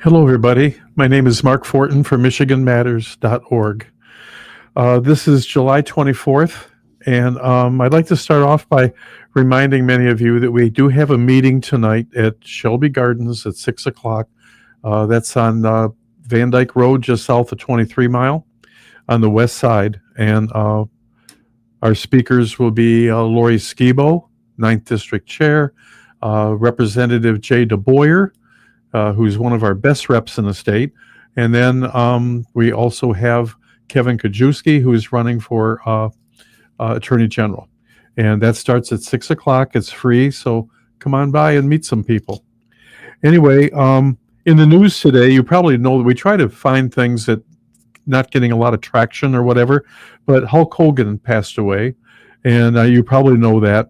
Hello, everybody. My name is Mark Fortin from MichiganMatters.org. This is July 24th, and I'd like to start off by reminding many of you that we do have a meeting tonight at Shelby Gardens at 6 o'clock. That's on Van Dyke Road, just south of 23 Mile on the west side. And our speakers will be Lori Skibo, 9th District Chair, Representative Jay DeBoyer, who's one of our best reps in the state. And then we also have Kevin Kajewski, who is running for Attorney General. And that starts at 6 o'clock. It's free, so come on by and meet some people. Anyway, in the news today, you probably know that we try to find things that not getting a lot of traction or whatever, but Hulk Hogan passed away, and you probably know that.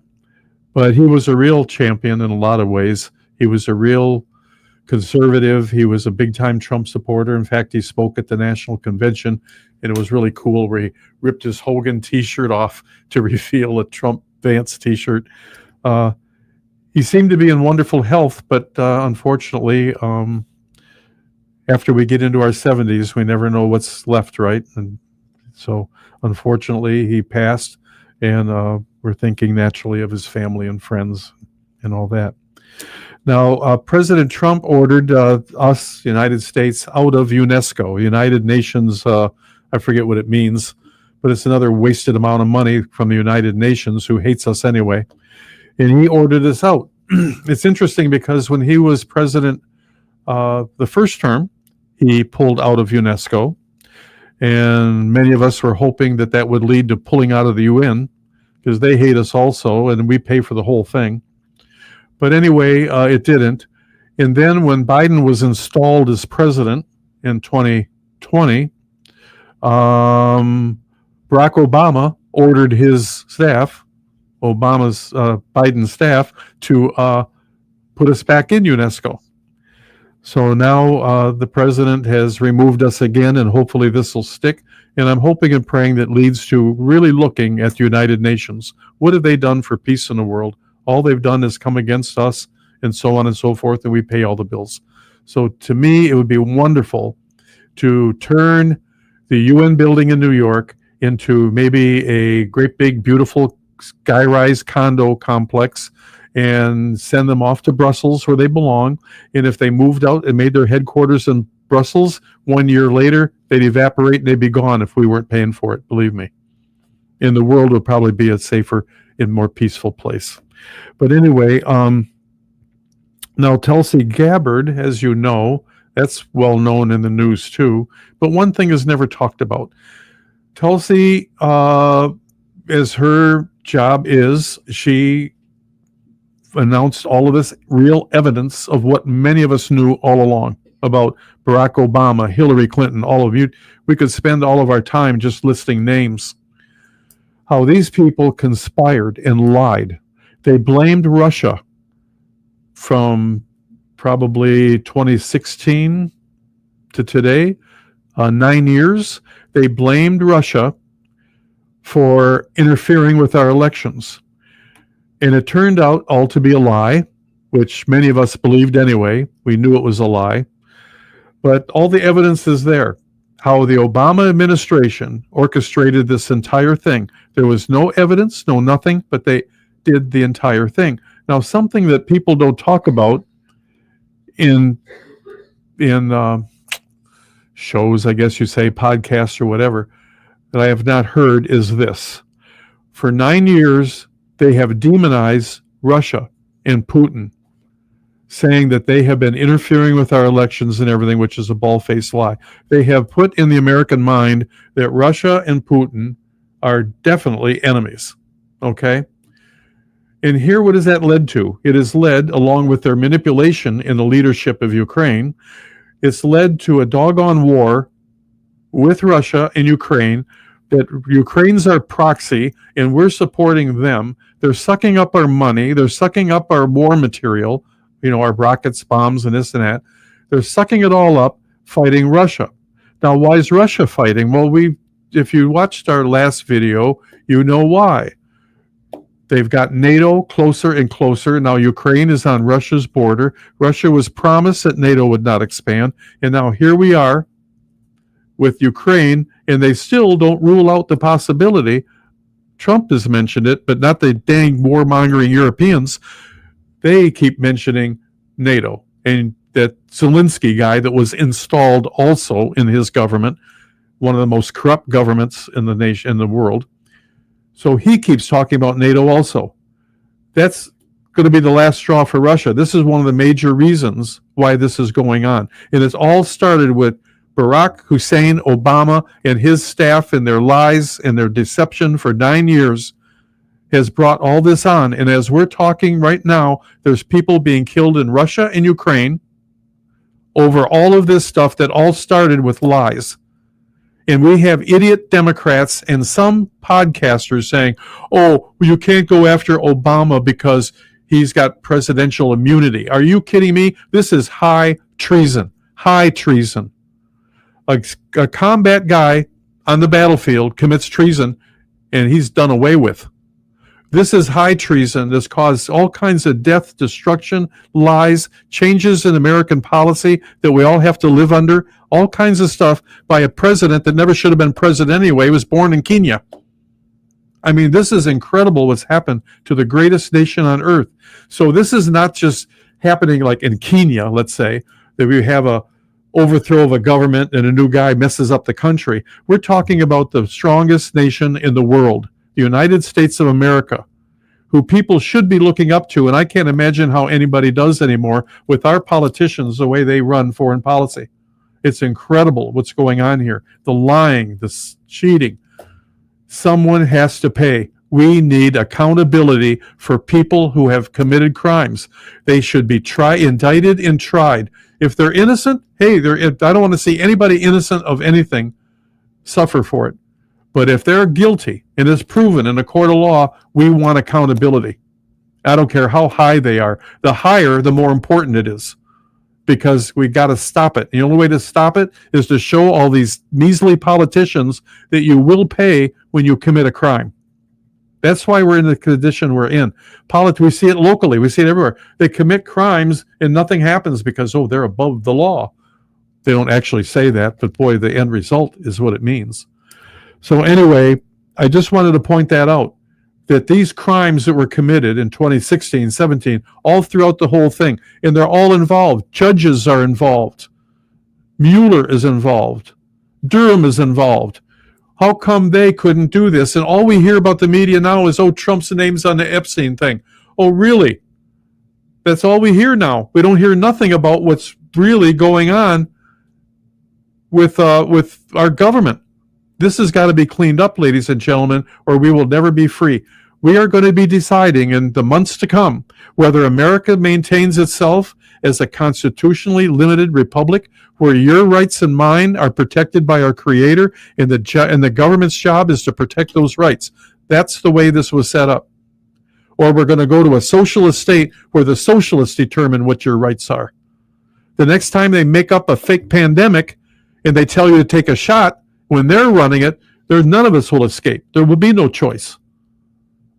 But he was a real champion in a lot of ways. He was a real conservative. He was a big-time Trump supporter. In fact, he spoke at the National Convention, and it was really cool where he ripped his Hogan T-shirt off to reveal a Trump Vance T-shirt. He seemed to be in wonderful health, but unfortunately, after we get into our 70s, we never know what's left, right? And so, unfortunately, he passed, and we're thinking naturally of his family and friends and all that. Now, President Trump ordered us, United States, out of UNESCO, United Nations. I forget what it means, but it's another wasted amount of money from the United Nations, who hates us anyway. And he ordered us out. It's interesting because when he was president the first term, he pulled out of UNESCO. And many of us were hoping that that would lead to pulling out of the UN, because they hate us also, and we pay for the whole thing. But anyway, it didn't. And then when Biden was installed as president in 2020, Barack Obama ordered his staff, Biden's staff, to put us back in UNESCO. So now the president has removed us again, and hopefully this will stick. And I'm hoping and praying that leads to really looking at the United Nations. What have they done for peace in the world? All they've done is come against us, and so on and so forth, and we pay all the bills. So to me, it would be wonderful to turn the UN building in New York into maybe a great big, beautiful skyrise condo complex and send them off to Brussels, where they belong. And if they moved out and made their headquarters in Brussels, 1 year later, they'd evaporate and they'd be gone if we weren't paying for it, believe me. And the world would probably be a safer and more peaceful place. But anyway, now Tulsi Gabbard, as you know, that's well known in the news too. But one thing is never talked about. Tulsi, as her job is, she announced all of this real evidence of what many of us knew all along about Barack Obama, Hillary Clinton, all of you. We could spend all of our time just listing names. How these people conspired and lied. They blamed Russia from probably 2016 to today, 9 years. They blamed Russia for interfering with our elections. And it turned out all to be a lie, which many of us believed anyway. We knew it was a lie. But all the evidence is there. How the Obama administration orchestrated this entire thing. There was no evidence, no nothing, but they did the entire thing. Now, something that people don't talk about in shows, I guess you say, podcasts or whatever, that I have not heard is this. For 9 years, they have demonized Russia and Putin, saying that they have been interfering with our elections and everything, which is a bald-faced lie. They have put in the American mind that Russia and Putin are definitely enemies, okay? And here, what has that led to? It has led, along with their manipulation in the leadership of Ukraine, it's led to a doggone war with Russia and Ukraine, that Ukraine's our proxy, and we're supporting them. They're sucking up our money. They're sucking up our war material, our rockets, bombs, and this and that. They're sucking it all up, fighting Russia. Now, why is Russia fighting? Well, if you watched our last video, you know why. They've got NATO closer and closer. Now Ukraine is on Russia's border. Russia was promised that NATO would not expand. And now here we are with Ukraine, and they still don't rule out the possibility. Trump has mentioned it, but not the dang warmongering Europeans. They keep mentioning NATO. And that Zelensky guy that was installed also in his government, one of the most corrupt governments in the nation, in the world. So he keeps talking about NATO also. That's going to be the last straw for Russia. This is one of the major reasons why this is going on. And it's all started with Barack Hussein Obama and his staff and their lies and their deception for 9 years has brought all this on. And as we're talking right now, there's people being killed in Russia and Ukraine over all of this stuff that all started with lies. And we have idiot Democrats and some podcasters saying, oh, you can't go after Obama because he's got presidential immunity. Are you kidding me? This is high treason. High treason. A combat guy on the battlefield commits treason and he's done away with. This is high treason. This caused all kinds of death, destruction, lies, changes in American policy that we all have to live under, all kinds of stuff by a president that never should have been president anyway. He was born in Kenya. I mean, this is incredible what's happened to the greatest nation on earth. So this is not just happening like in Kenya, let's say, that we have a overthrow of a government and a new guy messes up the country. We're talking about the strongest nation in the world, the United States of America, who people should be looking up to. And I can't imagine how anybody does anymore with our politicians, the way they run foreign policy. It's incredible what's going on here. The lying, the cheating. Someone has to pay. We need accountability for people who have committed crimes. They should be indicted and tried. If they're innocent, hey, I don't want to see anybody innocent of anything suffer for it. But if they're guilty and it's proven in a court of law, we want accountability. I don't care how high they are. The higher, the more important it is, because we got to stop it. The only way to stop it is to show all these measly politicians that you will pay when you commit a crime. That's why we're in the condition we're in. We see it locally. We see it everywhere. They commit crimes and nothing happens because, oh, they're above the law. They don't actually say that, but boy, the end result is what it means. So anyway, I just wanted to point that out, that these crimes that were committed in 2016, 17, all throughout the whole thing, and they're all involved. Judges are involved. Mueller is involved. Durham is involved. How come they couldn't do this? And all we hear about the media now is, oh, Trump's name's on the Epstein thing. Oh, really? That's all we hear now. We don't hear nothing about what's really going on with our government. This has got to be cleaned up, ladies and gentlemen, or we will never be free. We are going to be deciding in the months to come whether America maintains itself as a constitutionally limited republic where your rights and mine are protected by our Creator, and the government's job is to protect those rights. That's the way this was set up. Or we're going to go to a socialist state where the socialists determine what your rights are. The next time they make up a fake pandemic and they tell you to take a shot, when they're running it, none of us will escape. There will be no choice.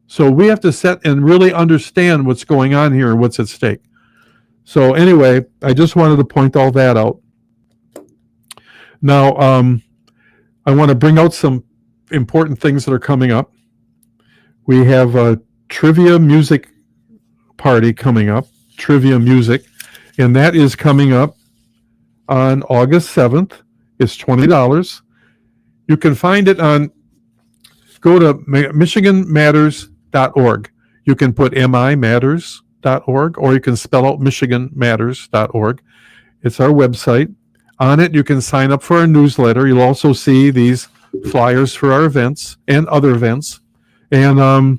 So we have to set and really understand what's going on here and what's at stake. So anyway, I just wanted to point all that out. Now, I want to bring out some important things that are coming up. We have a trivia music party coming up, Trivia Music, and that is coming up on August 7th. It's $20. You can find it go to MichiganMatters.org. You can put mimatters.org, or you can spell out MichiganMatters.org. It's our website. On it, you can sign up for our newsletter. You'll also see these flyers for our events and other events. And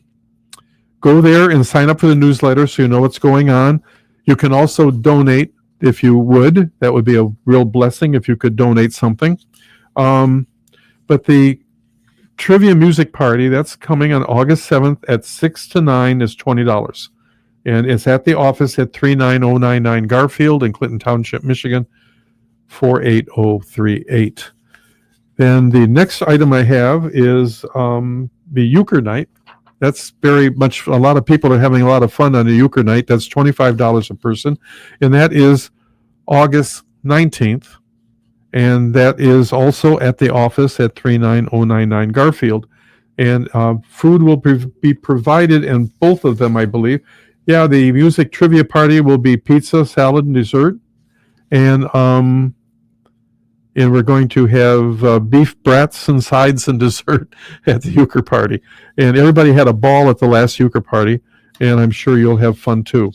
go there and sign up for the newsletter so you know what's going on. You can also donate if you would. That would be a real blessing if you could donate something. But the Trivia Music Party, that's coming on August 7th at 6 to 9 is $20. And it's at the office at 39099 Garfield in Clinton Township, Michigan, 48038. Then the next item I have is the Euchre Night. That's very much, a lot of people are having a lot of fun on a euchre night. That's $25 a person. And that is August 19th. And that is also at the office at 39099 Garfield. And food will be provided in both of them, I believe. Yeah, the music trivia party will be pizza, salad, and dessert. And we're going to have beef brats and sides and dessert at the euchre party. And everybody had a ball at the last euchre party, and I'm sure you'll have fun too.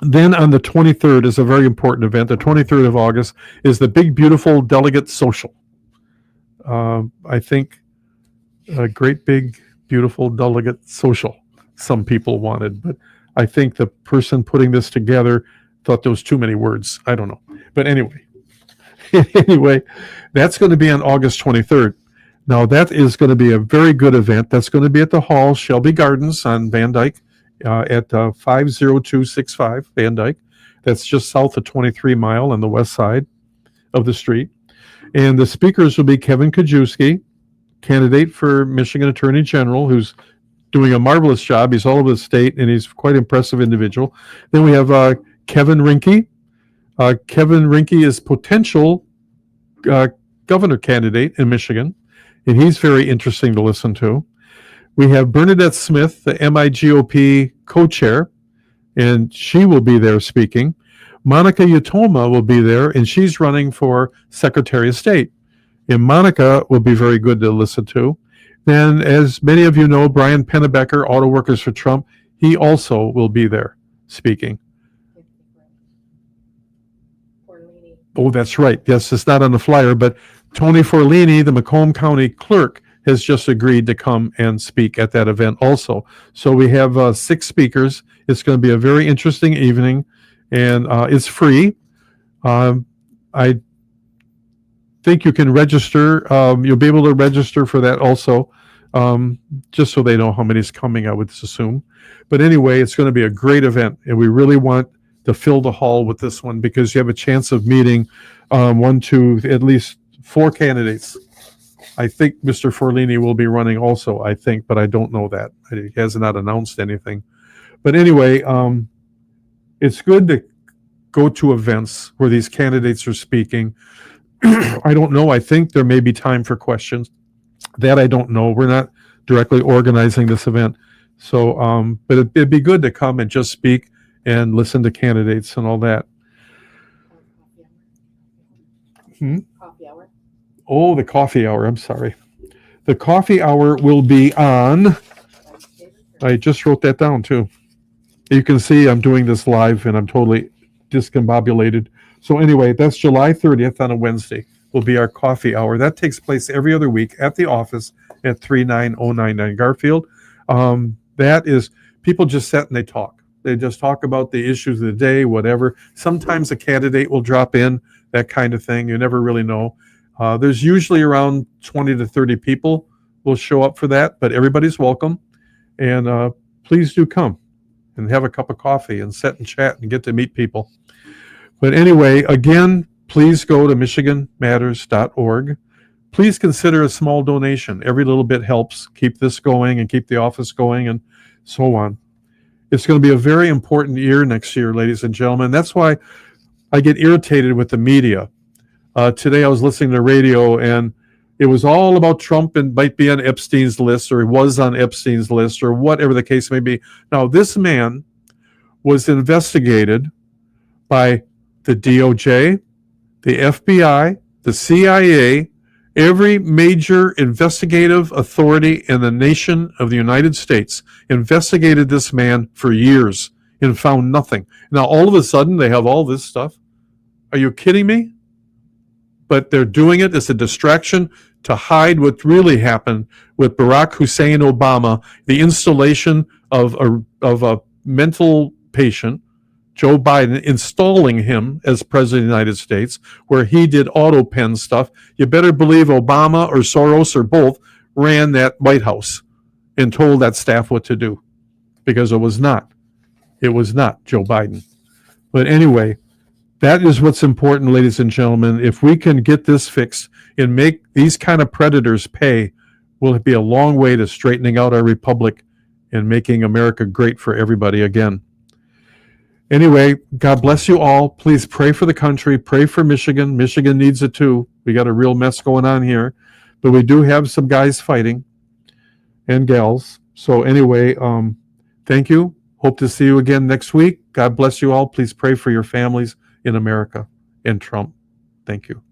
Then on the 23rd is a very important event. The 23rd of August is the Big Beautiful Delegate Social. I think a great big beautiful delegate social some people wanted, but I think the person putting this together thought there was too many words. I don't know. But anyway, that's going to be on August 23rd. Now that is going to be a very good event. That's going to be at the Hall, Shelby Gardens on Van Dyke. At 50265 Van Dyke. That's just south of 23 Mile on the west side of the street. And the speakers will be Kevin Kajewski, candidate for Michigan Attorney General, who's doing a marvelous job. He's all over the state, and he's quite an impressive individual. Then we have Kevin Rinke. Kevin Rinke is potential governor candidate in Michigan, and he's very interesting to listen to. We have Bernadette Smith, the MIGOP co-chair, and she will be there speaking. Monica Yatoma will be there, and she's running for Secretary of State. And Monica will be very good to listen to. Then, as many of you know, Brian Pennebecker, Auto Workers for Trump, he also will be there speaking. Oh, that's right. Yes, it's not on the flyer, but Tony Forlini, the Macomb County clerk, has just agreed to come and speak at that event also. So we have 6 speakers. It's going to be a very interesting evening, and it's free. I think you can register. You'll be able to register for that also, just so they know how many's coming, I would assume. But anyway, it's going to be a great event, and we really want to fill the hall with this one because you have a chance of meeting at least 4 candidates. I think Mr. Forlini will be running also, I think, but I don't know that. He has not announced anything. But anyway, it's good to go to events where these candidates are speaking. I don't know. I think there may be time for questions. That I don't know. We're not directly organizing this event. So, but it'd be good to come and just speak and listen to candidates and all that. Coffee hour. Oh, the coffee hour. I'm sorry. The coffee hour will be on. I just wrote that down too. You can see I'm doing this live and I'm totally discombobulated. So anyway, that's July 30th on a Wednesday will be our coffee hour. That takes place every other week at the office at 39099 Garfield. That is, people just sit and they talk. They just talk about the issues of the day, whatever. Sometimes a candidate will drop in, that kind of thing. You never really know. There's usually around 20 to 30 people will show up for that, but everybody's welcome. And please do come and have a cup of coffee and sit and chat and get to meet people. But anyway, again, please go to michiganmatters.org. Please consider a small donation. Every little bit helps keep this going and keep the office going and so on. It's going to be a very important year next year, ladies and gentlemen. That's why I get irritated with the media. Today I was listening to radio and it was all about Trump and might be on Epstein's list or he was on Epstein's list or whatever the case may be. Now, this man was investigated by the DOJ, the FBI, the CIA, every major investigative authority in the nation of the United States investigated this man for years and found nothing. Now, all of a sudden, they have all this stuff. Are you kidding me? But they're doing it as a distraction to hide what really happened with Barack Hussein Obama, the installation of a mental patient, Joe Biden, installing him as president of the United States, where he did auto pen stuff. You better believe Obama or Soros or both ran that White House and told that staff what to do, because it was not Joe Biden. But anyway, that is what's important, ladies and gentlemen. If we can get this fixed and make these kind of predators pay, will be a long way to straightening out our republic and making America great for everybody again. Anyway, God bless you all. Please pray for the country. Pray for Michigan. Michigan needs it too. We got a real mess going on here, but we do have some guys fighting and gals. So anyway, thank you. Hope to see you again next week. God bless you all. Please pray for your families in America and Trump. Thank you.